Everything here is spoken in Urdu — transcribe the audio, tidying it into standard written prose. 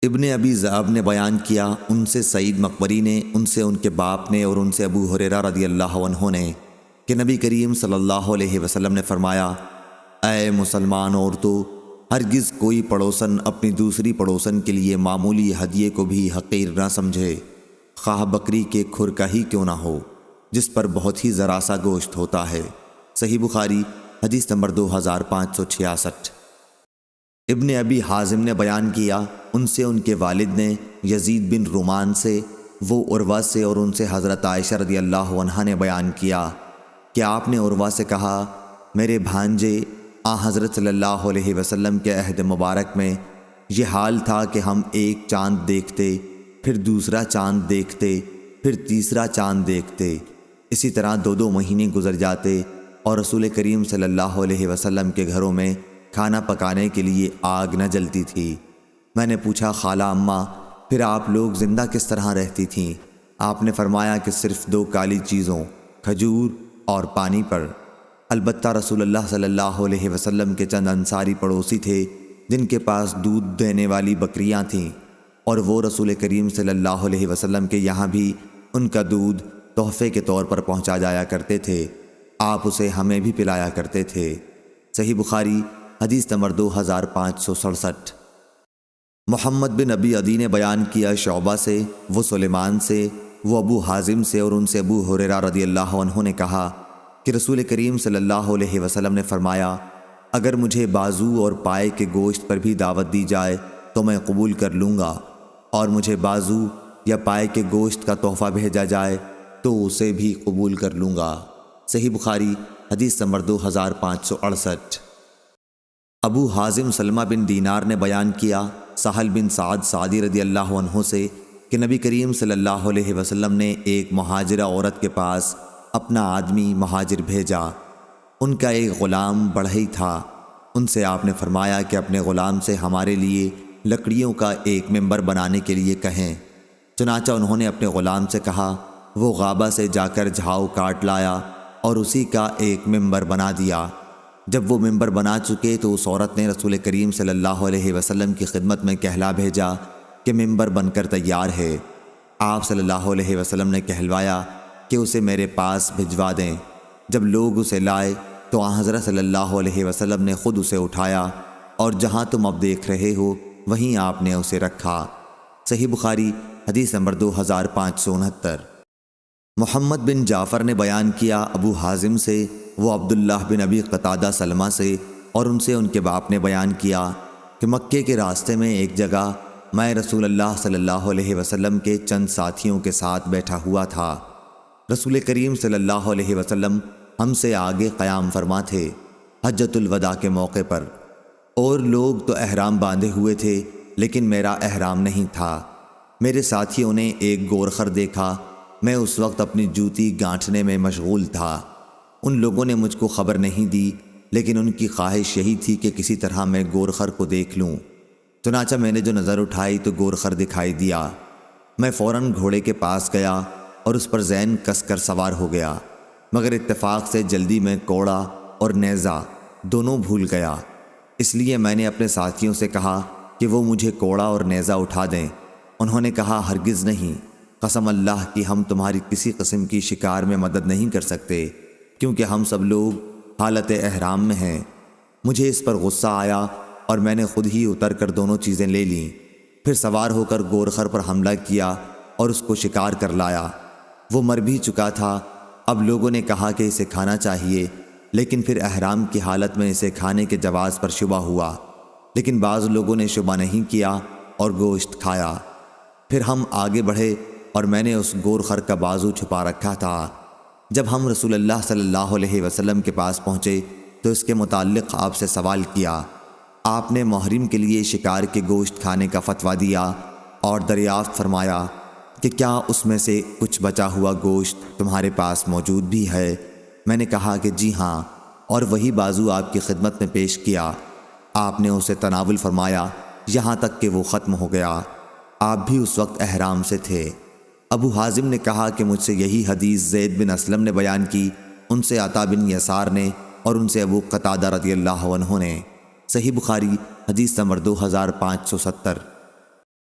ابن ابی ذئب نے بیان کیا، ان سے سعید مقبری نے، ان سے ان کے باپ نے، اور ان سے ابو ہریرہ رضی اللہ عنہ نے کہ نبی کریم صلی اللہ علیہ وسلم نے فرمایا، اے مسلمان عورتوں، ہرگز کوئی پڑوسن اپنی دوسری پڑوسن کے لیے معمولی ہدیے کو بھی حقیر نہ سمجھے، خواہ بکری کے کھر کا ہی کیوں نہ ہو، جس پر بہت ہی ذرا سا گوشت ہوتا ہے۔ صحیح بخاری حدیث نمبر 2566۔ ابن ابی حازم نے بیان کیا، ان سے ان کے والد نے یزید بن رومان سے، وہ عروہ سے، اور ان سے حضرت عائشہ رضی اللہ عنہا نے بیان کیا کہ آپ نے عروہ سے کہا، میرے بھانجے، حضرت صلی اللہ علیہ وسلم کے عہد مبارک میں یہ حال تھا کہ ہم ایک چاند دیکھتے، پھر دوسرا چاند دیکھتے، پھر تیسرا چاند دیکھتے، اسی طرح 2 مہینے گزر جاتے اور رسول کریم صلی اللہ علیہ وسلم کے گھروں میں کھانا پکانے کے لیے آگ نہ جلتی تھی۔ میں نے پوچھا، خالہ اماں، پھر آپ لوگ زندہ کس طرح رہتی تھیں؟ آپ نے فرمایا کہ صرف 2 کالی چیزوں، کھجور اور پانی پر۔ البتہ رسول اللہ صلی اللہ علیہ وسلم کے چند انصاری پڑوسی تھے جن کے پاس دودھ دینے والی بکریاں تھیں، اور وہ رسول کریم صلی اللہ علیہ وسلم کے یہاں بھی ان کا دودھ تحفے کے طور پر پہنچا جایا کرتے تھے، آپ اسے ہمیں بھی پلایا کرتے تھے۔ صحیح بخاری حدیث نمبر 2567۔ محمد بن ابی عدی نے بیان کیا شعبہ سے، وہ سلیمان سے، وہ ابو حازم سے، اور ان سے ابو ہریرہ رضی اللہ عنہ نے کہا کہ رسول کریم صلی اللہ علیہ وسلم نے فرمایا، اگر مجھے بازو اور پائے کے گوشت پر بھی دعوت دی جائے تو میں قبول کر لوں گا، اور مجھے بازو یا پائے کے گوشت کا تحفہ بھیجا جائے تو اسے بھی قبول کر لوں گا۔ صحیح بخاری حدیث نمبر 2568۔ ابو حازم سلمہ بن دینار نے بیان کیا سہل بن سعد سعدی رضی اللہ عنہ سے کہ نبی کریم صلی اللہ علیہ وسلم نے ایک مہاجرہ عورت کے پاس اپنا آدمی مہاجر بھیجا، ان کا ایک غلام بڑھئی تھا، ان سے آپ نے فرمایا کہ اپنے غلام سے ہمارے لیے لکڑیوں کا ایک ممبر بنانے کے لیے کہیں۔ چنانچہ انہوں نے اپنے غلام سے کہا، وہ غابہ سے جا کر جھاؤ کاٹ لایا اور اسی کا ایک ممبر بنا دیا۔ جب وہ ممبر بنا چکے تو اس عورت نے رسول کریم صلی اللہ علیہ وسلم کی خدمت میں کہلا بھیجا کہ ممبر بن کر تیار ہے۔ آپ صلی اللہ علیہ وسلم نے کہلوایا کہ اسے میرے پاس بھجوا دیں۔ جب لوگ اسے لائے تو حضرت صلی اللہ علیہ وسلم نے خود اسے اٹھایا، اور جہاں تم اب دیکھ رہے ہو وہیں آپ نے اسے رکھا۔ صحیح بخاری حدیث نمبر 2569۔ محمد بن جعفر نے بیان کیا ابو حازم سے، وہ عبداللہ بن ابی قتادہ سلمہ سے، اور ان سے ان کے باپ نے بیان کیا کہ مکے کے راستے میں ایک جگہ میں رسول اللہ صلی اللہ علیہ وسلم کے چند ساتھیوں کے ساتھ بیٹھا ہوا تھا۔ رسول کریم صلی اللہ علیہ وسلم ہم سے آگے قیام فرما تھے حجۃ الوداع کے موقع پر، اور لوگ تو احرام باندھے ہوئے تھے لیکن میرا احرام نہیں تھا۔ میرے ساتھیوں نے ایک گورخر دیکھا، میں اس وقت اپنی جوتی گانٹھنے میں مشغول تھا۔ ان لوگوں نے مجھ کو خبر نہیں دی، لیکن ان کی خواہش یہی تھی کہ کسی طرح میں گورخر کو دیکھ لوں۔ چنانچہ میں نے جو نظر اٹھائی تو گورخر دکھائی دیا۔ میں فوراً گھوڑے کے پاس گیا اور اس پر زین کس کر سوار ہو گیا، مگر اتفاق سے جلدی میں کوڑا اور نیزہ دونوں بھول گیا۔ اس لیے میں نے اپنے ساتھیوں سے کہا کہ وہ مجھے کوڑا اور نیزہ اٹھا دیں۔ انہوں نے کہا، ہرگز نہیں، قسم اللہ کی ہم تمہاری کسی قسم کی شکار میں مدد نہیں کر سکتے، کیونکہ ہم سب لوگ حالت احرام میں ہیں۔ مجھے اس پر غصہ آیا اور میں نے خود ہی اتر کر دونوں چیزیں لے لیں، پھر سوار ہو کر گورخر پر حملہ کیا اور اس کو شکار کر لایا۔ وہ مر بھی چکا تھا۔ اب لوگوں نے کہا کہ اسے کھانا چاہیے، لیکن پھر احرام کی حالت میں اسے کھانے کے جواز پر شبہ ہوا، لیکن بعض لوگوں نے شبہ نہیں کیا اور گوشت کھایا۔ پھر ہم آگے بڑھے اور میں نے اس گورخر کا بازو چھپا رکھا تھا۔ جب ہم رسول اللہ صلی اللہ علیہ وسلم کے پاس پہنچے تو اس کے متعلق آپ سے سوال کیا۔ آپ نے محرم کے لیے شکار کے گوشت کھانے کا فتویٰ دیا اور دریافت فرمایا کہ کیا اس میں سے کچھ بچا ہوا گوشت تمہارے پاس موجود بھی ہے؟ میں نے کہا کہ جی ہاں، اور وہی بازو آپ کی خدمت میں پیش کیا۔ آپ نے اسے تناول فرمایا یہاں تک کہ وہ ختم ہو گیا۔ آپ بھی اس وقت احرام سے تھے۔ ابو حازم نے کہا کہ مجھ سے یہی حدیث زید بن اسلم نے بیان کی، ان سے عطا بن یسار نے، اور ان سے ابو قتادہ رضی اللہ عنہ نے۔ صحیح بخاری حدیث نمبر 2570۔